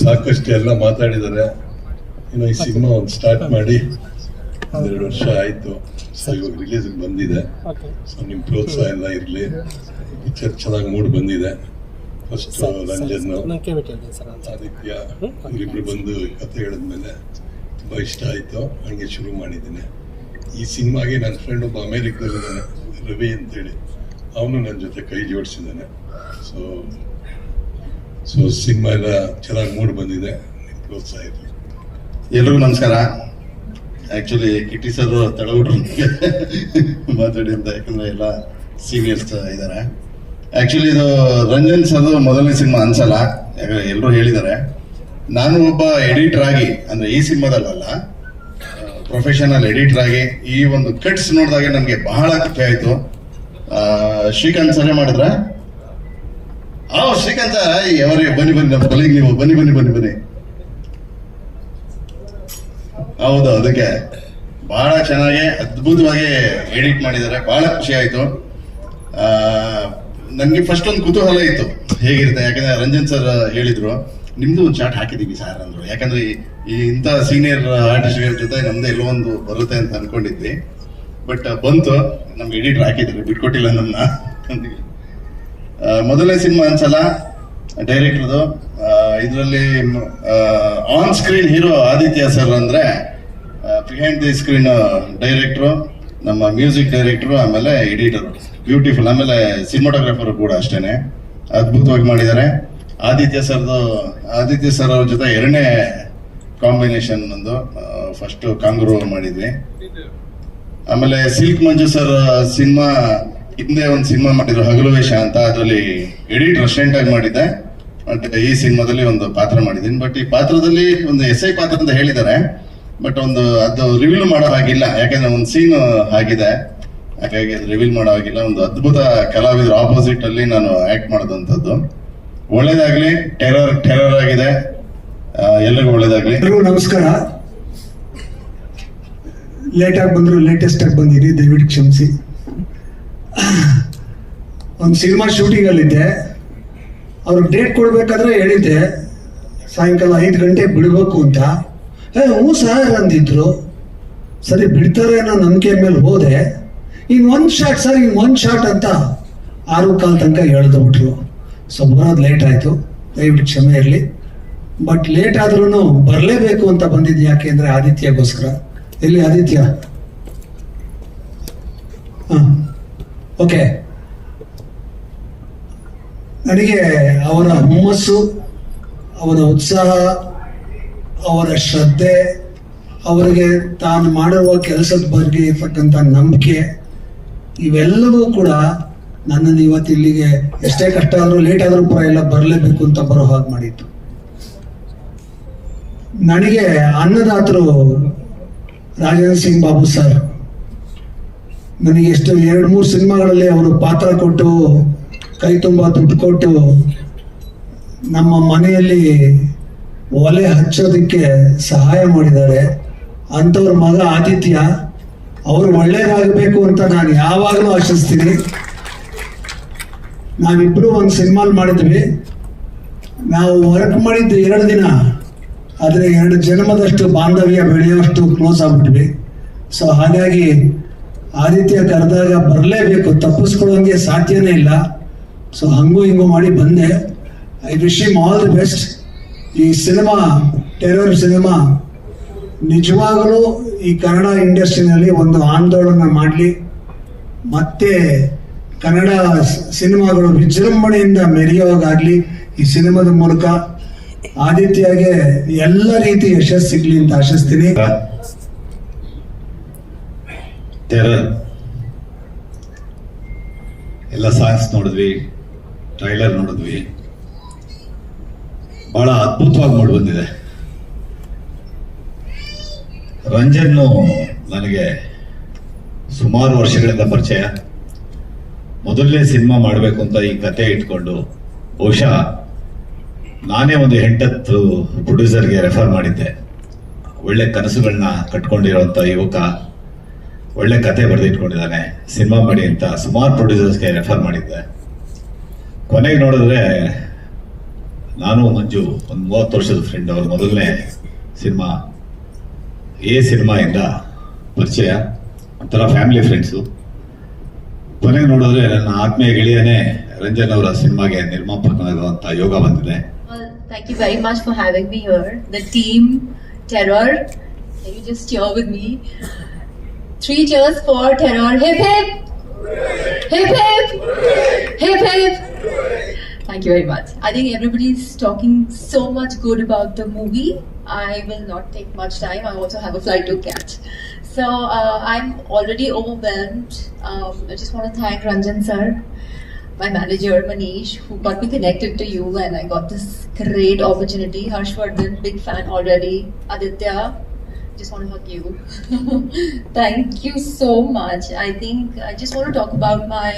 ಸಾಕಷ್ಟು ಎಲ್ಲ ಮಾತಾಡಿದ್ದಾರೆ. ಇನ್ನು ಈ ಸಿನಿಮಾ ಒಂದು ಸ್ಟಾರ್ಟ್ ಮಾಡಿ 2 ವರ್ಷ ಆಯ್ತು. ಸೊ ಇವಾಗ ರಿಲೀಸ್ ಬಂದಿದೆ. ಸೊ ನಿಮ್ ಪ್ರೋತ್ಸಾಹ ಎಲ್ಲ ಇರಲಿ. ಪಿಕ್ಚರ್ ಚೆನ್ನಾಗಿ ಮೂಡ್ ಬಂದಿದೆ. ಫಸ್ಟ್ ರಂಜನ್ ಆದಿತ್ಯ ಇವರಿಬ್ರು ಬಂದು ಕಥೆ ಹೇಳಿದ್ಮೇಲೆ ತುಂಬಾ ಇಷ್ಟ ಆಯ್ತು. ಹಂಗೆ ಶುರು ಮಾಡಿದ್ದೀನಿ. ಈ ಸಿನಿಮಾಗೆ ನನ್ನ ಫ್ರೆಂಡ್ ಒಬ್ಬ ಅಮೇರಿಕದಲ್ಲಿದ್ದಾನೆ, ರವಿ ಅಂತೇಳಿ, ಅವನು ನನ್ನ ಜೊತೆ ಕೈ ಜೋಡಿಸಿದ್ದಾನೆ. ಸೊ ಸಿನಿಮಾ ಎಲ್ಲ ಚೆನ್ನಾಗಿ ಮೂಡ್ ಬಂದಿದೆ. ಪ್ರೋತ್ಸಾಹ ಇರಲಿ. ಎಲ್ರಿಗೂ ನಮಸ್ಕಾರ. ಆಕ್ಚುಲಿ ಕಿಟ್ಟಿ ಸರ್ ತಡಬಿಟ್ರು ಮಾತಾಡಿ ಅಂತ, ಯಾಕಂದ್ರೆ ಎಲ್ಲ ಸೀನಿಯರ್ಸ್ ಇದ್ದಾರೆ. ಆಕ್ಚುಲಿ ಇದು ರಂಜನ್ ಸರ್ ಮೊದಲನೇ ಸಿನಿಮಾ ಅನ್ಸಲ್ಲ, ಯಾಕಂದ್ರೆ ಎಲ್ಲರೂ ಹೇಳಿದ್ದಾರೆ. ನಾನು ಒಬ್ಬ ಎಡಿಟರ್ ಆಗಿ, ಅಂದ್ರೆ ಈ ಸಿನಿಮಾದಲ್ಲ, ಪ್ರೊಫೆಷನಲ್ ಎಡಿಟರ್ ಆಗಿ ಈ ಒಂದು ಕಟ್ಸ್ ನೋಡಿದಾಗ ನನಗೆ ಬಹಳ ಖುಷಿ ಆಯ್ತು. ಶ್ರೀಕಾಂತ್ ಸರೇ ಮಾಡಿದ್ರ ಶ್ರೀಕಾಂತ್ ಅವರೇ ಬನ್ನಿ ನಮ್ಮ ಕೊಲಿಗೆ ನೀವು ಬನ್ನಿ. ಹೌದು, ಅದಕ್ಕೆ ಬಹಳ ಚೆನ್ನಾಗಿ ಅದ್ಭುತವಾಗಿ ಎಡಿಟ್ ಮಾಡಿದ್ದಾರೆ. ಬಹಳ ಖುಷಿ ಆಯ್ತು. ನನಗೆ ಫಸ್ಟ್ ಒಂದು ಕುತೂಹಲ ಇತ್ತು ಹೇಗಿರುತ್ತೆ, ಯಾಕಂದ್ರೆ ರಂಜನ್ ಸರ್ ಹೇಳಿದ್ರು ನಿಮ್ದು ಒಂದು ಶಾರ್ಟ್ ಹಾಕಿದೀವಿ ಸರ್ ಅಂದ್ರು. ಯಾಕಂದ್ರೆ ಈ ಇಂಥ ಸೀನಿಯರ್ ಆರ್ಟಿಸ್ಟ್ಗಳ ಜೊತೆ ನಮ್ದು ಎಲ್ಲೋ ಒಂದು ಬರುತ್ತೆ ಅಂತ ಅನ್ಕೊಂಡಿದ್ವಿ. ಬಟ್ ಬಂತು, ನಮ್ಗೆ ಎಡಿಟರ್ ಹಾಕಿದ್ರು, ಬಿಟ್ಕೊಟ್ಟಿಲ್ಲ ನನ್ನ. ಮೊದಲನೇ ಸಿನಿಮಾ ಅನ್ಸಲ್ಲ ಡೈರೆಕ್ಟರ್ದು. ಇದರಲ್ಲಿ on screen hero Aditya sir ಅಂದ್ರೆ, ಬಿಹೈಂಡ್ ದಿ ಸ್ಕ್ರೀನ್ ಡೈರೆಕ್ಟ್ರು, ನಮ್ಮ ಮ್ಯೂಸಿಕ್ ಡೈರೆಕ್ಟ್ರು, ಆಮೇಲೆ ಎಡಿಟರ್, ಬ್ಯೂಟಿಫುಲ್. ಆಮೇಲೆ ಸಿನಿಮಾಟೋಗ್ರಾಫರ್ ಕೂಡ ಅಷ್ಟೇನೆ ಅದ್ಭುತವಾಗಿ ಮಾಡಿದ್ದಾರೆ. ಆದಿತ್ಯ ಸರ್ ಅವ್ರ ಜೊತೆ ಎರಡನೇ ಕಾಂಬಿನೇಷನ್ ಒಂದು, ಫಸ್ಟ್ ಕಾಂಗ್ರೂ ಮಾಡಿದ್ವಿ. ಆಮೇಲೆ ಸಿಲ್ಕ್ ಮಂಜು ಸರ್ ಸಿನಿಮಾ ಹಿಂದೆ ಒಂದು ಸಿನಿಮಾ ಮಾಡಿದ್ರು ಹಗಲು ವೇಷ ಅಂತ, ಅದರಲ್ಲಿ ಎಡಿಟ್ ರೆಸ್ಟೆಂಟ್ ಆಗಿ ಮಾಡಿದ್ದೆ. ಬಟ್ ಈ ಸಿನಿಮಾದಲ್ಲಿ ಒಂದು ಪಾತ್ರ ಮಾಡಿದ್ದೀನಿ. ಬಟ್ ಈ ಪಾತ್ರದಲ್ಲಿ ಒಂದು SI ಪಾತ್ರ ಅಂತ ಹೇಳಿದ್ದಾರೆ. ಬಟ್ ಅದು ರಿವೀಲ್ ಮಾಡೋ ಹಾಗಿಲ್ಲ, ಯಾಕಂದ್ರೆ ಒಂದು ಸೀನ್ ಆಗಿದೆ, ಹಾಗಾಗಿ ರಿವೀಲ್ ಮಾಡೋ ಹಾಗಿಲ್ಲ. ಒಂದು ಅದ್ಭುತ ಕಲಾವಿದರು ಆಪೋಸಿಟ್ ಅಲ್ಲಿ ನಾನು ಆಕ್ಟ್ ಮಾಡಿದಂಥದ್ದು. ಒಳ್ಳೇದಾಗ್ಲಿ. ಟೆರರ್ ಆಗಿದೆ. ಎಲ್ಲರಿಗೂ ಒಳ್ಳೇದಾಗ್ಲಿ. ನಮಸ್ಕಾರ. ಲೇಟ್ ಆಗಿ ಬಂದ್ರು, ಲೇಟೆಸ್ಟ್ ಆಗಿ ಬಂದಿರಿ, ದಯವಿಟ್ಟು ಕ್ಷಮಿಸಿ. ಒಂದು ಸಿನಿಮಾ ಶೂಟಿಂಗ್ ಅಲ್ಲಿದ್ದೆ. ಅವ್ರಿಗೆ ಡೇಟ್ ಕೊಡ್ಬೇಕಾದ್ರೆ ಹೇಳಿದ್ದೆ ಸಾಯಂಕಾಲ 5 ಗಂಟೆಗೆ ಬಿಡಬೇಕು ಅಂತ. ಹ್ಞೂ ಸರ್ ಅಂದಿದ್ರು. ಸರಿ ಬಿಡ್ತಾರೆ ಅನ್ನೋ ನಂಬಿಕೆ ಮೇಲೆ ಹೋದೆ. ಒಂದು ಶಾಟ್ ಸರ್, ಒಂದು ಶಾಟ್ ಅಂತ 6:15 ತನಕ ಹೇಳ್ದಬಿಟ್ರು. ಸೊ ಬರೋದು ಲೇಟ್ ಆಯಿತು, ದಯವಿಟ್ಟು ಕ್ಷಮೆ ಇರಲಿ. ಬಟ್ ಲೇಟ್ ಆದ್ರೂ ಬರಲೇಬೇಕು ಅಂತ ಬಂದಿದ್ದು. ಯಾಕೆ ಅಂದರೆ ಆದಿತ್ಯಗೋಸ್ಕರ. ಎಲ್ಲಿ ಆದಿತ್ಯ? ಓಕೆ. ನನಗೆ ಅವರ ಹುಮ್ಮಸ್ಸು, ಅವರ ಉತ್ಸಾಹ, ಅವರ ಶ್ರದ್ಧೆ, ಅವರಿಗೆ ತಾನು ಮಾಡಿರುವ ಕೆಲಸದ ಬಗ್ಗೆ ಇರ್ತಕ್ಕಂಥ ನಂಬಿಕೆ, ಇವೆಲ್ಲವೂ ಕೂಡ ನನ್ನನ್ನು ಇವತ್ತು ಇಲ್ಲಿಗೆ ಎಷ್ಟೇ ಕಷ್ಟ ಆದರೂ ಲೇಟ್ ಆದರೂ ಪರವಾಗಿಲ್ಲ ಬರಲೇಬೇಕು ಅಂತ ಬರೋ ಹಾಗೆ ಮಾಡಿತ್ತು. ನನಗೆ ಅನ್ನದಾತರು ರಾಜೇಂದ್ರ ಸಿಂಗ್ ಬಾಬು ಸರ್ ನನಗೆ ಎಷ್ಟು 2-3 ಸಿನಿಮಾಗಳಲ್ಲಿ ಅವರು ಪಾತ್ರ ಕೊಟ್ಟು, ಕೈ ತುಂಬ ದುಡ್ಡು ಕೊಟ್ಟು, ನಮ್ಮ ಮನೆಯಲ್ಲಿ ಒಲೆ ಹಚ್ಚೋದಕ್ಕೆ ಸಹಾಯ ಮಾಡಿದ್ದಾರೆ. ಅಂಥವ್ರ ಮಗ ಆದಿತ್ಯ, ಅವರು ಒಳ್ಳೇದಾಗಬೇಕು ಅಂತ ನಾನು ಯಾವಾಗಲೂ ಆಶಿಸ್ತೀನಿ. ನಾವಿಬ್ಬರು ಒಂದು ಸಿನಿಮಾಲ್ ಮಾಡಿದ್ವಿ. ನಾವು ವರ್ಕ್ ಮಾಡಿದ್ದು 2 ದಿನ, ಆದರೆ 2 ಜನ್ಮದಷ್ಟು ಬಾಂಧವ್ಯ ಬೆಳೆಯೋಷ್ಟು ಕ್ಲೋಸ್ ಆಗ್ಬಿಟ್ವಿ. ಸೊ ಹಾಗಾಗಿ ಆದಿತ್ಯ ಕರೆದಾಗ ಬರಲೇಬೇಕು, ತಪ್ಪಿಸ್ಕೊಳ್ಳೋಂಗೆ ಸಾಧ್ಯನೇ ಇಲ್ಲ. ಸೊ ಹಂಗೂ ಹಿಂಗೂ ಮಾಡಿ ಬಂದೆ. I wish him all the best. ಈ ಸಿನಿಮಾ, ಟೆರರ್ ಸಿನಿಮಾ, ನಿಜವಾಗಲೂ ಈ ಕನ್ನಡ ಇಂಡಸ್ಟ್ರಿನಲ್ಲಿ ಒಂದು ಆಂದೋಲನ ಮಾಡಲಿ. ಮತ್ತೆ ಕನ್ನಡ ಸಿನಿಮಾಗಳು ವಿಜೃಂಭಣೆಯಿಂದ ಮೆರೆಯೋವಾಗಲಿ ಈ ಸಿನಿಮಾದ ಮೂಲಕ. ಆದಿತ್ಯಗೆ ಎಲ್ಲ ರೀತಿ ಯಶಸ್ಸು ಸಿಗ್ಲಿ ಅಂತ ಆಶಿಸ್ತೀನಿ. ಟೆರರ್ ಎಲ್ಲ ಸಾಂಗ್ಸ್ ನೋಡಿದ್ವಿ, ಟ್ರೈಲರ್ ನೋಡಿದ್ವಿ. ಬಹಳ ಅದ್ಭುತವಾಗಿ ಮೂಡಿ ಬಂದಿದೆ. ರಂಜನ್ನು ನನಗೆ ಸುಮಾರು ವರ್ಷಗಳಿಂದ ಪರಿಚಯ. ಮೊದಲನೇ ಸಿನಿಮಾ ಮಾಡಬೇಕು ಅಂತ ಈ ಕತೆ ಇಟ್ಕೊಂಡು ಬಹುಶಃ ನಾನೇ ಒಂದು 8-10 ಪ್ರೊಡ್ಯೂಸರ್ಗೆ ರೆಫರ್ ಮಾಡಿದ್ದೆ. ಒಳ್ಳೆ ಕನಸುಗಳನ್ನ ಕಟ್ಕೊಂಡಿರೋಂಥ ಯುವಕ, ಒಳ್ಳೆ ಕತೆ ಬರೆದಿಟ್ಕೊಂಡಿದ್ದಾನೆ, ಸಿನಿಮಾ ಮಾಡಿ ಅಂತ ಸುಮಾರು ಪ್ರೊಡ್ಯೂಸರ್ಸ್ಗೆ ರೆಫರ್ ಮಾಡಿದ್ದೆ. ಕೊನೆಗೆ ನೋಡಿದ್ರೆ ನಾನು ಮಂಜು ಒಂದು 30 ವರ್ಷದ ಫ್ರೆಂಡ್. ಅವ್ರ ಮೊದಲನೇ ಸಿನಿಮಾ ಸಿನಿಮಾಯಿಂದ ಪರಿಚಯ, ಒಂಥರ ಫ್ಯಾಮಿಲಿ ಫ್ರೆಂಡ್ಸು. ಕೊನೆಗೆ ನೋಡಿದ್ರೆ ನನ್ನ ಆತ್ಮೀಯ ಗೆಳೆಯನೇ ರಂಜನ್ ಅವರ ಸಿನಿಮಾಗೆ ನಿರ್ಮಾಪಕನಾಗುವಂತ ಯೋಗ ಬಂದಿದೆ. Thank you very much for having me here. The team, Terror, can you just cheer with me? 3 cheers for Terror. Hip hip! Hip hip! Hip hip! Thank you very much. I think everybody's talking so much good about the movie. I will not take much time. I also have a flight to catch. So I'm already overwhelmed. I just want to thank Ranjan sir, my manager Manish, who got me connected to you, and I got this great opportunity. Harshvardhan, big fan already. Aditya, just want to hug you. Thank you so much. I think I just want to talk about my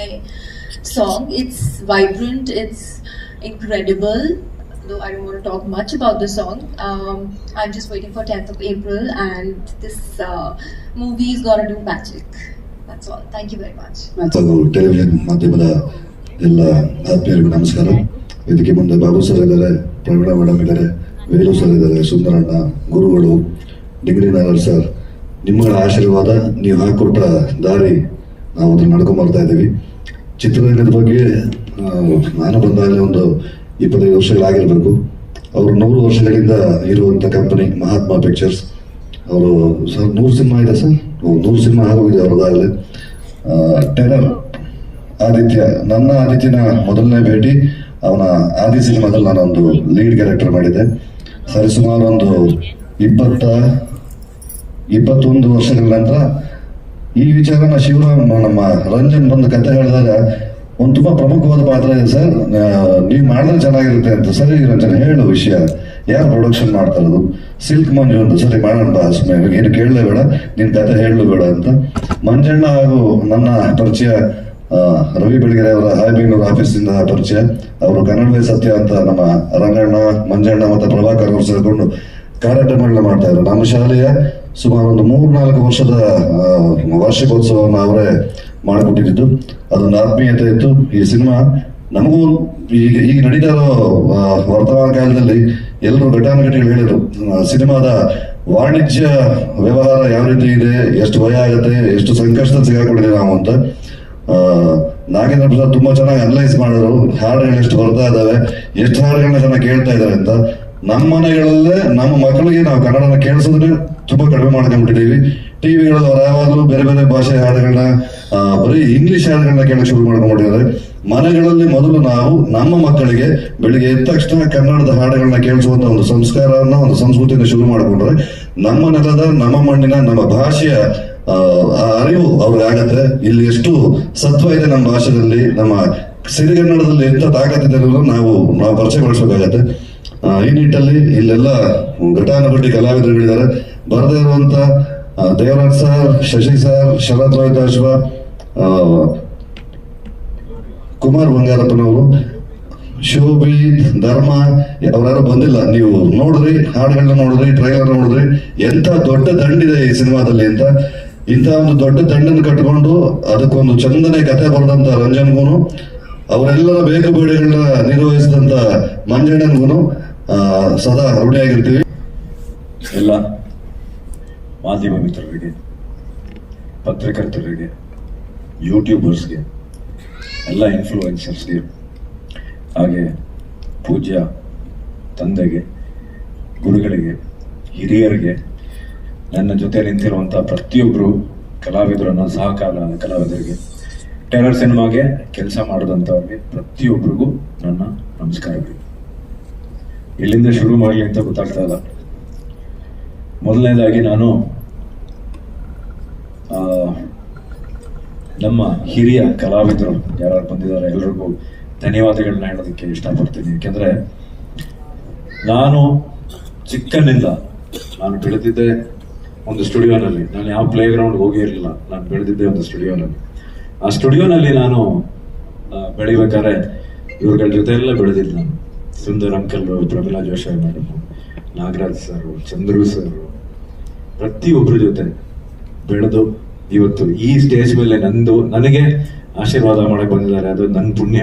song. It's vibrant, it's incredible, though I don't want to talk much about the song. I'm just waiting for 10th of April, and this movie is gonna do magic. That's all. Thank you very much. ಹಾಗೂ television ಮಾಧ್ಯಮದ ಎಲ್ಲ ಆತ್ಮೀಯರಿಗೂ ನಮಸ್ಕಾರ. ಇದಕ್ಕೆ ಮುಂದೆ Babu sir ಇದ್ದಾರೆ, Praveen madam ಇದ್ದಾರೆ, Velu sir ಇದ್ದಾರೆ, ಸುಂದರಣ್ಣ, ಗುರುಗಳು, ಡಿಗ್ರಿ ನಾಗರ್ ಸರ್. ನಿಮ್ಮಗಳ ಆಶೀರ್ವಾದ, ನೀವು ಹಾಕೊಟ್ಟ ದಾರಿ ನಾವು ಅದನ್ನು ನಡ್ಕೊಂಡ್ ಬರ್ತಾ ಇದ್ದೀವಿ. ಚಿತ್ರರಂಗದ ಬಗ್ಗೆ ನಾನು ಬಂದಾಗಲೇ ಒಂದು 25 ವರ್ಷಗಳಾಗಿರ್ಬೇಕು. ಅವರು 100 ವರ್ಷಗಳಿಂದ ಇರುವಂಥ ಕಂಪನಿ ಮಹಾತ್ಮ ಪಿಕ್ಚರ್ಸ್. ಅವರು ಸರ್ 100 ಸಿನಿಮಾ ಇದೆ ಸರ್, 100 ಸಿನಿಮಾ ಆಗೋಗಿದೆ ಅವರದಾಗಲೇ. ಟೆರರ್ ಆದಿತ್ಯ, ನನ್ನ ಆದಿತ್ಯನ ಮೊದಲನೇ ಭೇಟಿ ಅವನ ಆದಿ ಸಿನಿಮಾದಲ್ಲಿ ನಾನೊಂದು ಲೀಡ್ ಕ್ಯಾರೆಕ್ಟರ್ ಮಾಡಿದ್ದೆ. ಸರಿಸುಮಾರು ಒಂದು 21 ವರ್ಷಗಳ ನಂತರ ಈ ವಿಚಾರನ ಶಿವರಾಮ್ ನಮ್ಮ ರಂಜನ್ ಬಂದು ಕತೆ ಹೇಳಿದಾಗ ಒಂದು ತುಂಬಾ ಪ್ರಮುಖವಾದ ಪಾತ್ರ ಇದೆ ಸರ್, ನೀವು ಮಾಡಿದ್ರೆ ಚೆನ್ನಾಗಿರುತ್ತೆ ಅಂತ. ಸರಿ ರಂಜನ್ ಹೇಳು ವಿಷಯ, ಯಾರು ಪ್ರೊಡಕ್ಷನ್ ಮಾಡ್ತಾ ಇರೋದು? ಸಿಲ್ಕ್ ಮಂಜು ಅಂತ. ಸರಿ ಮಾಡೋಣ ಬಾ, ಸುಮ್ಮನೆ ಏನು ಕೇಳಲೇ ಬೇಡ, ನಿನ್ ಕತೆ ಹೇಳಲು ಬೇಡ ಅಂತ. ಮಂಜಣ್ಣ ಹಾಗೂ ನನ್ನ ಪರಿಚಯ ರವಿ ಬೆಳಗೆರೆ ಅವರ ಹಾಯ್ಬೆಂಗಳೂರು ಆಫೀಸಿಂದ ಪರಿಚಯ. ಅವರು ಕನ್ನಡವೇ ಸತ್ಯ ಅಂತ ನಮ್ಮ ರಂಗಣ್ಣ, ಮಂಜಣ್ಣ ಮತ್ತೆ ಪ್ರಭಾಕರ್ ಅವರು ಸೇರಿಕೊಂಡು ಕಾರ್ಯಕ್ರಮಗಳನ್ನ ಮಾಡ್ತಾ ಇದ್ರು. ನಮ್ಮ ಶಾಲೆಯ ಸುಮಾರು ಒಂದು 3-4 ವರ್ಷದ ವಾರ್ಷಿಕೋತ್ಸವವನ್ನು ಅವರೇ ಮಾಡಿಕೊಟ್ಟಿದ್ದು. ಅದೊಂದು ಆತ್ಮೀಯತೆ ಇತ್ತು. ಈ ಸಿನಿಮಾ ನಮಗೂ ಈಗ ನಡೀತಾ ಇರೋ ವರ್ತಮಾನ ಕಾಲದಲ್ಲಿ ಎಲ್ಲರೂ ಘಟಾನುಘಟಿಗಳು ಹೇಳಿದ್ರು, ಸಿನಿಮಾದ ವಾಣಿಜ್ಯ ವ್ಯವಹಾರ ಯಾವ ರೀತಿ ಇದೆ, ಎಷ್ಟು ಭಯ ಆಗುತ್ತೆ, ಎಷ್ಟು ಸಂಕಷ್ಟದಲ್ಲಿ ಸಿಗಾಕೊಂಡಿದ್ದೀವಿ ನಾವು ಅಂತ. ನಾಗೇಂದ್ರ ಪ್ರಸಾದ್ ತುಂಬಾ ಚೆನ್ನಾಗಿ ಅನಲೈಸ್ ಮಾಡಿದ್ರು. ಹಾಡುಗಳು ಎಷ್ಟು ಬರ್ತಾ ಇದಾವೆ, ಎಷ್ಟು ಹಾಡುಗಳನ್ನ ಜನ ಕೇಳ್ತಾ ಇದಾರೆ ಅಂತ. ನಮ್ಮ ಮನೆಗಳಲ್ಲೇ ನಮ್ಮ ಮಕ್ಕಳಿಗೆ ನಾವು ಕನ್ನಡನ ಕೇಳಿಸಿದ್ರೆ ತುಂಬಾ ಕಡಿಮೆ ಮಾಡ್ಕೊಂಡ್ಬಿಟ್ಟಿದೀವಿ. ಟಿವಿಗಳಲ್ಲಿ ಅವ್ರು ಯಾವಾಗಲೂ ಬೇರೆ ಬೇರೆ ಭಾಷೆ ಹಾಡುಗಳನ್ನ, ಬರೀ ಇಂಗ್ಲಿಷ್ ಹಾಡುಗಳನ್ನ ಕೇಳಕ್ ಶುರು ಮಾಡ್ಕೊಂಡ್ಬಿಟ್ಟಿದ್ದಾರೆ. ಮನೆಗಳಲ್ಲಿ ಮೊದಲು ನಾವು ನಮ್ಮ ಮಕ್ಕಳಿಗೆ ಬೆಳಿಗ್ಗೆ ಎದ್ದ ತಕ್ಷಣ ಕನ್ನಡದ ಹಾಡುಗಳನ್ನ ಕೇಳಿಸುವಂತ ಒಂದು ಸಂಸ್ಕಾರವನ್ನ, ಒಂದು ಸಂಸ್ಕೃತಿಯನ್ನು ಶುರು ಮಾಡಿಕೊಂಡ್ರೆ ನಮ್ಮ ನೆಲದ, ನಮ್ಮ ಮಣ್ಣಿನ, ನಮ್ಮ ಭಾಷೆಯ ಅರಿವು ಅವ್ರಿಗಾಗತ್ತೆ. ಇಲ್ಲಿ ಎಷ್ಟು ಸತ್ವ ಇದೆ ನಮ್ಮ ಭಾಷೆಯಲ್ಲಿ, ನಮ್ಮ ಸಿರಿಗನ್ನಡದಲ್ಲಿ ಎಂತ ತಾಕತ್ತಿದೆ ಅನ್ನೋದು ನಾವು ಪರಿಚಯಗೊಳಿಸಬೇಕಾಗತ್ತೆ. ಈ ನಿಟ್ಟಲ್ಲಿ ಇಲ್ಲೆಲ್ಲ ಘಟಾನುಘಟಿ ಕಲಾವಿದರುಗಳಿದ್ದಾರೆ. ಬರದೇ ಇರುವಂತ ದೇವರಾಜ್ ಸರ್, ಶಶಿ ಸರ್, ಶರತ್ ರೋಹಿತಾಶ್ವ, ಕುಮಾರ್ ಬಂಗಾರಪ್ಪನವರು, ಶೋಭಿ, ಧರ್ಮ ಅವರಾರು ಬಂದಿಲ್ಲ. ನೀವು ನೋಡ್ರಿ, ಹಾಡುಗಳನ್ನ ನೋಡಿದ್ರಿ, ಟ್ರೈಲರ್ ನೋಡಿದ್ರಿ, ಎಂತ ದೊಡ್ಡ ದಂಡಿದೆ ಈ ಸಿನಿಮಾದಲ್ಲಿ ಅಂತ. ಇಂಥ ಒಂದು ದೊಡ್ಡ ದಂಡನ್ನು ಕಟ್ಕೊಂಡು ಅದಕ್ಕೊಂದು ಚಂದನೆ ಕತೆ ಬರೆದಂತ ರಂಜನ್ಗೂನು, ಅವರೆಲ್ಲರ ಬೇಕು ಬೇಡಿಗಳನ್ನ ನಿರ್ವಹಿಸಿದಂತ ಮಂಜಣ್ಣನ್ಗೂನು ಸದಾ ಋಣಿಯಾಗಿರ್ತೀವಿ. ಎಲ್ಲ ಮಾಧ್ಯಮ ಮಿತ್ರರಿಗೆ, ಪತ್ರಕರ್ತರಿಗೆ, ಯೂಟ್ಯೂಬರ್ಸ್ಗೆ, ಎಲ್ಲ ಇನ್ಫ್ಲೂಯೆನ್ಸರ್ಸ್ಗೆ, ಹಾಗೆ ಪೂಜ್ಯ ತಂದೆಗೆ, ಗುರುಗಳಿಗೆ, ಹಿರಿಯರಿಗೆ, ನನ್ನ ಜೊತೆ ನಿಂತಿರುವಂಥ ಪ್ರತಿಯೊಬ್ಬರು ಕಲಾವಿದರು, ನನ್ನ ಕಲಾವಿದರಿಗೆ, ಟೆರರ್ ಸಿನಿಮಾಗೆ ಕೆಲಸ ಮಾಡಿದಂಥವ್ರಿಗೆ ಪ್ರತಿಯೊಬ್ಬರಿಗೂ ನನ್ನ ನಮಸ್ಕಾರಗಳು. ಎಲ್ಲಿಂದ ಶುರು ಮಾಡಲಿ ಅಂತ ಗೊತ್ತಾಗ್ತಾ ಇಲ್ಲ. ಮೊದಲನೇದಾಗಿ ನಾನು ನಮ್ಮ ಹಿರಿಯ ಕಲಾವಿದರು ಯಾರು ಬಂದಿದ್ದಾರೆ ಎಲ್ಲರಿಗೂ ಧನ್ಯವಾದಗಳನ್ನ ಹೇಳೋದಕ್ಕೆ ಇಷ್ಟಪಡ್ತೀನಿ. ಯಾಕೆಂದ್ರೆ ನಾನು ಚಿಕ್ಕನಿಂದ ನಾನು ಬೆಳೆದಿದ್ದೆ ಒಂದು ಸ್ಟುಡಿಯೋನಲ್ಲಿ. ನಾನು ಯಾವ ಪ್ಲೇ ಗ್ರೌಂಡ್ ಹೋಗಿರಲಿಲ್ಲ, ನಾನು ಬೆಳೆದಿದ್ದೆ ಒಂದು ಸ್ಟುಡಿಯೋನಲ್ಲಿ. ಆ ಸ್ಟುಡಿಯೋನಲ್ಲಿ ನಾನು ಬೆಳಿಬೇಕಾದ್ರೆ ಇವ್ರಗಳ ಜೊತೆ ಎಲ್ಲ ಬೆಳೆದಿದ್ದು ನಾನು. Sundar uncle, Pramila Joshi madam, Nagaraj sir, Chandru sir, ಪ್ರತಿಯೊಬ್ಬರ ಜೊತೆ ಬೆಳೆದು ಇವತ್ತು ಈ ಸ್ಟೇಜ್ ಮೇಲೆ ನನಗೆ ಆಶೀರ್ವಾದ ಮಾಡಕ್ ಬಂದಿದ್ದಾರೆ. ಅದು ನನ್ನ ಪುಣ್ಯ.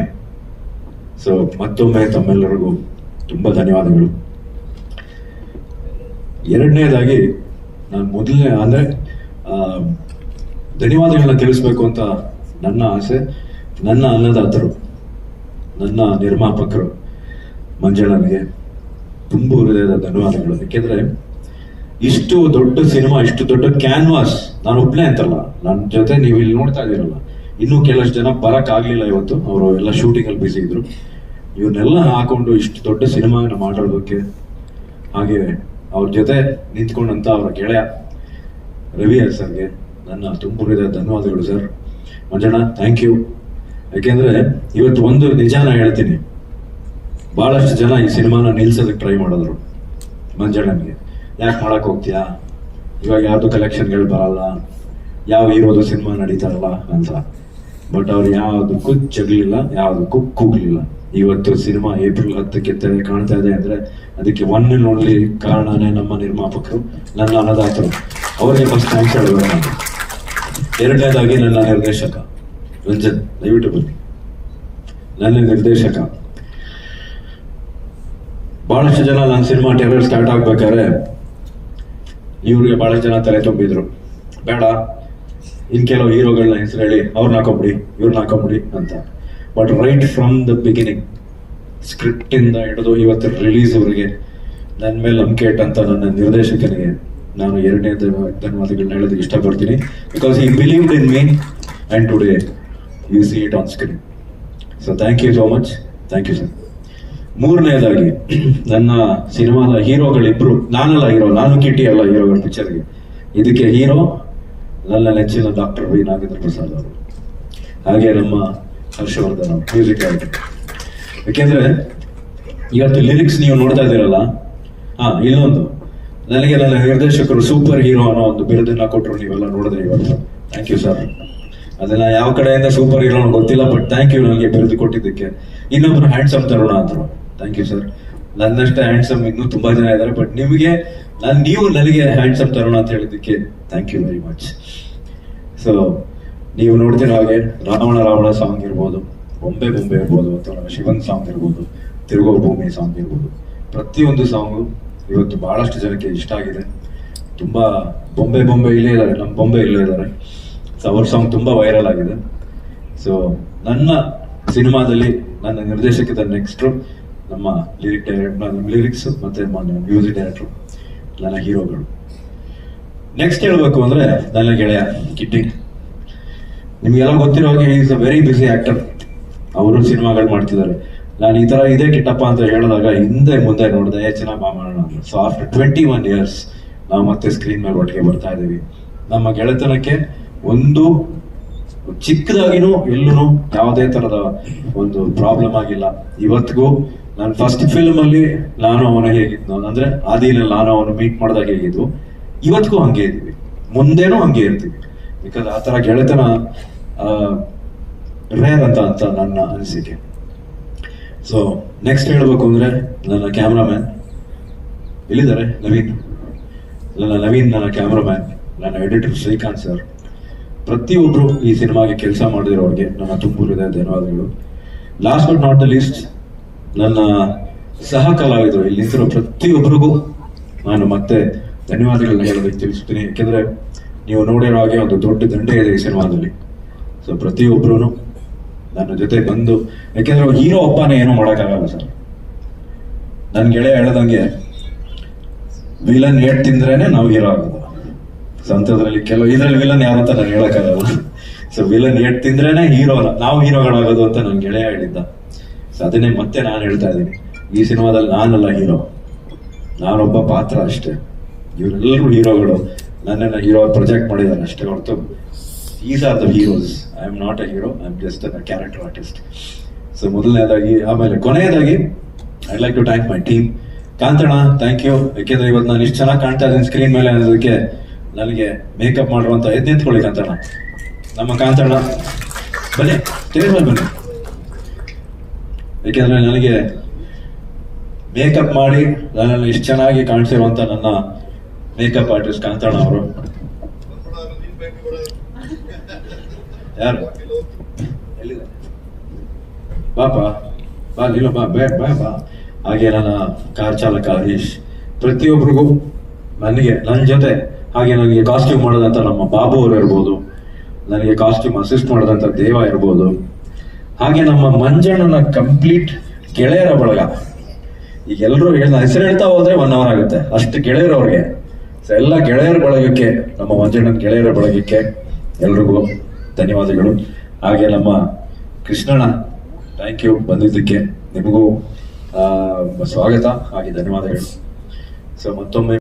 ಸೊ ಮತ್ತೊಮ್ಮೆ ತಮ್ಮೆಲ್ಲರಿಗೂ ತುಂಬ ಧನ್ಯವಾದಗಳು. ಎರಡನೇದಾಗಿ ನಾನು ಮೊದಲನೇ ಅಂದರೆ ಧನ್ಯವಾದಗಳನ್ನ ತಿಳಿಸ್ಬೇಕು ಅಂತ ನನ್ನ ಆಸೆ. ನನ್ನ ಅನ್ನದಾತರು, ನನ್ನ ನಿರ್ಮಾಪಕರು ಮಂಜಣ್ಣನಿಗೆ ತುಂಬ ಹೃದಯದ ಧನ್ಯವಾದಗಳು. ಯಾಕೆಂದರೆ ಇಷ್ಟು ದೊಡ್ಡ ಸಿನಿಮಾ, ಇಷ್ಟು ದೊಡ್ಡ ಕ್ಯಾನ್ವಾಸ್, ನಾನು ಒಬ್ಬನೇ ಅಂತಲ್ಲ, ನನ್ನ ಜೊತೆ ನೀವು ಇಲ್ಲಿ ನೋಡ್ತಾ ಇದ್ದೀರಲ್ಲ, ಇನ್ನೂ ಕೆಲಷ್ಟು ಜನ ಬರೋಕ್ಕಾಗಲಿಲ್ಲ ಇವತ್ತು, ಅವರು ಎಲ್ಲ ಶೂಟಿಂಗಲ್ಲಿ ಬ್ಯುಸಿ ಇದ್ರು. ಇವನ್ನೆಲ್ಲ ಹಾಕೊಂಡು ಇಷ್ಟು ದೊಡ್ಡ ಸಿನಿಮಾನ ಮಾಡೋದಕ್ಕೆ, ಹಾಗೆ ಅವ್ರ ಜೊತೆ ನಿಂತ್ಕೊಂಡಂತ ಅವರ ಗೆಳೆಯ ರವಿ ಸರ್ಗೆ ನನ್ನ ತುಂಬ ಹೃದಯದ ಧನ್ಯವಾದಗಳು ಸರ್. Manjanna, thank you. ಯಾಕೆಂದ್ರೆ ಇವತ್ತು ಒಂದು ನಿಜಾನ ಹೇಳ್ತೀನಿ, ಬಹಳಷ್ಟು ಜನ ಈ ಸಿನಿಮಾನ ನಿಲ್ಸೋದಕ್ಕೆ ಟ್ರೈ ಮಾಡಿದ್ರು. ಮಂಜಣ್ಣನಿಗೆ ಯಾಕೆ ಮಾಡಕ್ ಹೋಗ್ತೀಯಾ, ಇವಾಗ ಯಾವ್ದು ಕಲೆಕ್ಷನ್ಗಳು ಬರಲ್ಲ, ಯಾವ ಹೀರೋದು ಸಿನಿಮಾ ನಡೀತಾರಲ್ಲ ಅಂತ. ಬಟ್ ಅವ್ರು ಯಾವುದಕ್ಕೂ ಜಗಲಿಲ್ಲ, ಯಾವುದಕ್ಕೂ ಕೂಗ್ಲಿಲ್ಲ. ಇವತ್ತು ಸಿನಿಮಾ ಏಪ್ರಿಲ್ 10ಕ್ಕೆ ತೆರೆ ಕಾಣ್ತಾ ಇದೆ ಅಂದ್ರೆ ಅದಕ್ಕೆ ಒನ್ ಅಂಡ್ ಓನ್ಲಿ ಕಾರಣನೇ ನಮ್ಮ ನಿರ್ಮಾಪಕರು, ನನ್ನ ಅನ್ನದಾತರು. ಅವರಿಗೆ ಫಸ್ಟ್ ಥ್ಯಾಂಕ್ಸ್ ಹೇಳಬೇಕು ನಾನು. ಎರಡನೇದಾಗಿ ನನ್ನ ನಿರ್ದೇಶಕ ರಂಜನ್, ದಯವಿಟ್ಟು ಬನ್ನಿ. ನನ್ನ ನಿರ್ದೇಶಕ, ಬಹಳಷ್ಟು ಜನ ನನ್ನ ಸಿನಿಮಾ ಟೆರರ್ ಸ್ಟಾರ್ಟ್ ಆಗ್ಬೇಕಾದ್ರೆ ಇವ್ರಿಗೆ ಬಹಳಷ್ಟು ಜನ ತಲೆ ತುಂಬಿದ್ರು, ಬೇಡ ಇನ್ ಕೆಲವು ಹೀರೋಗಳನ್ನ ಹೆಸರು ಹೇಳಿ ಅವ್ರನ್ನ ಹಾಕೊಂಬಿಡಿ, ಇವ್ರನ್ನ ಹಾಕೊಂಬಿಡಿ ಅಂತ. But right from the beginning, script ಇಂದ ಹಿಡಿದು ಇವತ್ತು ರಿಲೀಸ್ ಅವರಿಗೆ ನನ್ನ ಮೇಲೆ ನಂಬಿಕೆ ಇಟ್ಟಂತ ನನ್ನ ನಿರ್ದೇಶಕನಿಗೆ ನಾನು ಎರಡನೇ ಧನ್ಯವಾದಗಳನ್ನ ಹೇಳೋದಕ್ಕೆ ಇಷ್ಟಪಡ್ತೀನಿ. Because he believed in me and today you see it on screen. So thank you so much, thank you sir. ಮೂರನೇದಾಗಿ ನನ್ನ ಸಿನಿಮಾದ ಹೀರೋಗಳಿಬ್ರು, ನಾನಲ್ಲ ಹೀರೋ, ನಾನು ಕಿಟಿ ಅಲ್ಲ ಹೀರೋಗಳ ಪಿಕ್ಚರ್ಗೆ. ಇದಕ್ಕೆ ಹೀರೋ ನನ್ನ ನೆಚ್ಚಿನ ಡಾಕ್ಟರ್ ವಿ ನಾಗೇಂದ್ರ ಪ್ರಸಾದ್ ಅವರು, ಹಾಗೆ ನಮ್ಮ ಹರ್ಷವರ್ಧನ್ ಅವರು, ಮ್ಯೂಸಿಕ್ ಡೈರೆಕ್ಟರ್. ಯಾಕೆಂದ್ರೆ ಇವತ್ತು ಲಿರಿಕ್ಸ್ ನೀವು ನೋಡ್ತಾ ಇದ್ದೀರಲ್ಲ, ಇನ್ನೊಂದು ನನಗೆ ನನ್ನ ನಿರ್ದೇಶಕರು ಸೂಪರ್ ಹೀರೋ ಅನ್ನೋ ಒಂದು ಬಿರುದನ್ನ ಕೊಟ್ಟರು, ನೀವೆಲ್ಲ ನೋಡಿದ್ರೆ ಇವತ್ತು. Thank you sir. ಅದನ್ನ ಯಾವ ಕಡೆಯಿಂದ ಸೂಪರ್ ಹೀರೋ ಗೊತ್ತಿಲ್ಲ, ಬಟ್ ಥ್ಯಾಂಕ್ ಯು ನನಗೆ ಬಿರುದು ಕೊಟ್ಟಿದ್ದಕ್ಕೆ. ಇನ್ನೊಬ್ರು ಹ್ಯಾಂಡ್ಸಮ್ ತರುಣ ಅಂದರು, ಥ್ಯಾಂಕ್ ಯು ಸರ್. ನನ್ನಷ್ಟೇ ಹ್ಯಾಂಡ್ಸಮ್ ಇನ್ನೂ ತುಂಬಾ ಜನ ಇದ್ದಾರೆ, ಬಟ್ ನಿಮಗೆ ನೀವು ನನಗೆ ಹ್ಯಾಂಡ್ಸಮ್ ತರುಣ ಅಂತ ಹೇಳಿದ್ದಕ್ಕೆ thank you very much. So ನೀವು ನೋಡ್ತಿರೋ ಹಾಗೆ ರಾವಣ ಸಾಂಗ್ ಇರ್ಬೋದು, ಬೊಂಬೆ ಇರ್ಬೋದು, ಅಥವಾ ಶಿವನ್ ಸಾಂಗ್ ಇರ್ಬೋದು, ತಿರುಗೋ ಭೂಮಿ ಸಾಂಗ್ ಇರ್ಬೋದು, ಪ್ರತಿಯೊಂದು ಸಾಂಗು ಇವತ್ತು ಬಹಳಷ್ಟು ಜನಕ್ಕೆ ಇಷ್ಟ ಆಗಿದೆ. ತುಂಬಾ ಬೊಂಬೆ ಇಲ್ಲೇ ಇದ್ದಾರೆ, ನಮ್ಮ ಬೊಂಬೆ ಇಲ್ಲೇ ಇದ್ದಾರೆ. ಸೊ ಅವ್ರ ಸಾಂಗ್ ತುಂಬಾ ವೈರಲ್ ಆಗಿದೆ. ಸೊ ನನ್ನ ಸಿನಿಮಾದಲ್ಲಿ ನನ್ನ ನಿರ್ದೇಶಕದ ನೆಕ್ಸ್ಟ್ ನಮ್ಮ ಲಿರಿಕ್ಸ್ ಮತ್ತೆ ಮ್ಯೂಸಿಕ್ ಡೈರೆಕ್ಟರ್, ನನ್ನ ಹೀರೋಗಳು. ನೆಕ್ಸ್ಟ್ ಹೇಳ್ಬೇಕು ಅಂದ್ರೆ ನನ್ನ ಗೆಳೆಯ ಕಿಟ್ಟಿ. ನಿಮ್ಗೆಲ್ಲ ಗೊತ್ತಿರೋ ಹಾಗೆ is a very busy actor. ಅವರು ಸಿನಿಮಾಗಳು ಮಾಡ್ತಿದ್ದಾರೆ. ನಾನು ಈ ತರ ಇದೇ ಕಿಟ್ಟಪ್ಪ ಅಂತ ಹೇಳಿದಾಗ ಹಿಂದೆ ಮುಂದೆ ನೋಡಿದೆ, ಚೆನ್ನಾಗಿ ಮಾಡೋಣ ಅಂತ. ಸೊ ಆಫ್ಟರ್ 21 years ನಾವು ಮತ್ತೆ ಸ್ಕ್ರೀನ್ ಮೇಲೆ ಒಟ್ಟಿಗೆ ಬರ್ತಾ ಇದ್ದೀವಿ. ನಮ್ಮ ಗೆಳೆತನಕ್ಕೆ ಒಂದು ಚಿಕ್ಕದಾಗಿನೂ ಎಲ್ಲೂ ಯಾವುದೇ ತರದ ಒಂದು ಪ್ರಾಬ್ಲಮ್ ಆಗಿಲ್ಲ ಇವತ್ತಿಗೂ. ನಾನು ಫಸ್ಟ್ ಫಿಲ್ಮ್ ಅಲ್ಲಿ ನಾನು ಅವನು ಹೇಗಿದ್ನು ಅಂದ್ರೆ ಆದಿನಲ್ಲಿ ನಾನು ಅವನು ಮೀಟ್ ಮಾಡಿದಾಗ ಹೇಗಿದ್ವು, ಇವತ್ತಿಗೂ ಹಂಗೆ ಇದ್ದೀವಿ, ಮುಂದೇನೂ ಹಂಗೆ ಇರ್ತೀವಿ. ಬಿಕಾಸ್ ಆ ತರ ಗೆಳೆತನ ರೇರ್ ಅಂತ ನನ್ನ ಅನಿಸಿಕೆ. ಸೊ ನೆಕ್ಸ್ಟ್ ಹೇಳ್ಬೇಕು ಅಂದ್ರೆ ನನ್ನ ಕ್ಯಾಮ್ರಾಮ್ಯಾನ್ ಎಲ್ಲಿದ್ದಾರೆ, ನವೀನ್. ನನ್ನ ಕ್ಯಾಮ್ರಾಮ್ಯಾನ್, ನನ್ನ ಎಡಿಟರ್ ಶ್ರೀಕಾಂತ್ ಸರ್, ಪ್ರತಿಯೊಬ್ರು ಈ ಸಿನಿಮಾಗೆ ಕೆಲಸ ಮಾಡಿರೋರಿಗೆ ನನ್ನ ತುಂಬ ಹೃದಯ ಧನ್ಯವಾದಗಳು. Last but not the least ನನ್ನ ಸಹ ಕಲಾವಿದರು, ಇಲ್ಲಿ ನಿಂತಿರೋ ಪ್ರತಿಯೊಬ್ಬರಿಗೂ ನಾನು ಮತ್ತೆ ಧನ್ಯವಾದಗಳನ್ನ ಹೇಳೋದಕ್ಕೆ ತಿಳಿಸ್ತೀನಿ. ಯಾಕೆಂದ್ರೆ ನೀವು ನೋಡಿರೋ ಹಾಗೆ ಒಂದು ದೊಡ್ಡ ದಂಡೆ ಇದೆ ಈ ಸಿನಿಮಾದಲ್ಲಿ. ಸೊ ಪ್ರತಿಯೊಬ್ರು ನನ್ನ ಜೊತೆ ಬಂದು, ಯಾಕೆಂದ್ರೆ ಹೀರೋ ಒಬ್ಬನೇ ಏನೂ ಮಾಡೋಕ್ಕಾಗಲ್ಲ ಸರ್. ನನ್ನ ಗೆಳೆಯ ಹೇಳ್ದಂಗೆ ವಿಲನ್ ಏಟ್ ತಿಂದ್ರೇನೆ ನಾವು ಹೀರೋ ಆಗೋದು. ಸೊ ಅಂಥದ್ರಲ್ಲಿ ಇದ್ರಲ್ಲಿ ವಿಲನ್ ಯಾರು ಅಂತ ನಾನು ಹೇಳಕ್ಕಾಗಲ್ಲ. ಸೊ ವಿಲನ್ ಏಟ್ ತಿಂದ್ರೇನೆ ನಾವು ಹೀರೋಗಳಾಗೋದು ಅಂತ ನನ್ನ ಗೆಳೆಯ ಹೇಳಿದ್ದ. ಸೊ ಅದನ್ನೇ ಮತ್ತೆ ನಾನು ಹೇಳ್ತಾ ಇದ್ದೀನಿ, ಈ ಸಿನಿಮಾದಲ್ಲಿ ನಾನಲ್ಲ ಹೀರೋ, ನಾನೊಬ್ಬ ಪಾತ್ರ ಅಷ್ಟೇ. ಇವರೆಲ್ಲರೂ ಹೀರೋಗಳು, ನನ್ನನ್ನು ಹೀರೋ ಪ್ರೊಜೆಕ್ಟ್ ಮಾಡಿದ್ದಾರೆ ಅಷ್ಟೇ ಹೊರತು these are the heroes. I am not a hero, I am just a character artist. So ಮೊದಲನೇದಾಗಿ, ಆಮೇಲೆ ಕೊನೆಯದಾಗಿ I like to thank my team. Kantanna, thank you. ಯಾಕೆಂದ್ರೆ ಇವತ್ತು ನಾನು ಇಷ್ಟು ಚೆನ್ನಾಗಿ ಕಾಣ್ತಾ ಇದ್ದೀನಿ ಸ್ಕ್ರೀನ್ ಮೇಲೆ ಅನ್ನೋದಕ್ಕೆ ನನಗೆ ಮೇಕಪ್ ಮಾಡುವಂತ ನಿಂತ್ಕೊಳ್ಳಿ ಕಾಂತಣ್ಣ. ನಮ್ಮ ಕಾಂತಣ್ಣ ಬನ್ನಿ, ಸ್ಟೇಜ್ ಮೇಲೆ ಬನ್ನಿ. ಯಾಕೆಂದ್ರೆ ನನಗೆ ಮೇಕಪ್ ಮಾಡಿ ನನ್ನನ್ನು ಇಷ್ಟು ಚೆನ್ನಾಗಿ ಕಾಣಿಸಿರುವಂತ ನನ್ನ ಮೇಕಪ್ ಆರ್ಟಿಸ್ಟ್ ಕಾಂತಣ್ಣ ಅವರು. ಯಾರು ಎಲ್ಲಿದೆ? ಬಾ ನೀನು ಬಾ. ಹಾಗೆ ನನ್ನ ಕಾರ್ ಚಾಲಕ ಹರೀಶ್, ಪ್ರತಿಯೊಬ್ಬರಿಗೂ, ನನ್ನ ಜೊತೆ ಹಾಗೆ ನನಗೆ ಕಾಸ್ಟ್ಯೂಮ್ ಮಾಡೋದಂತ ನಮ್ಮ ಬಾಬು ಅವರು ಇರ್ಬೋದು, ನನಗೆ ಕಾಸ್ಟ್ಯೂಮ್ ಅಸಿಸ್ಟ್ ಮಾಡೋದಂತ ದೇವ ಇರ್ಬೋದು, ಹಾಗೆ ನಮ್ಮ ಮಂಜಣ್ಣನ ಕಂಪ್ಲೀಟ್ ಗೆಳೆಯರ ಬಳಗ. ಈಗ ಎಲ್ಲರೂ ಹೆಸರು ಹೇಳ್ತಾ ಹೋದ್ರೆ 1 hour ಆಗುತ್ತೆ, ಅಷ್ಟು ಗೆಳೆಯರು ಅವ್ರಿಗೆ. ಸೊ ಎಲ್ಲ ಗೆಳೆಯರ ಬಳಗಕ್ಕೆ, ನಮ್ಮ ಮಂಜಣ್ಣನ ಗೆಳೆಯರ ಬಳಗಕ್ಕೆ ಎಲ್ರಿಗೂ ಧನ್ಯವಾದಗಳು. ಹಾಗೆ ನಮ್ಮ ಕೃಷ್ಣಣ್ಣ, ಥ್ಯಾಂಕ್ ಯು ಬಂದಿದ್ದಕ್ಕೆ, ನಿಮಗೂ ಸ್ವಾಗತ ಹಾಗೆ ಧನ್ಯವಾದಗಳು. ಸೊ ಮತ್ತೊಮ್ಮೆ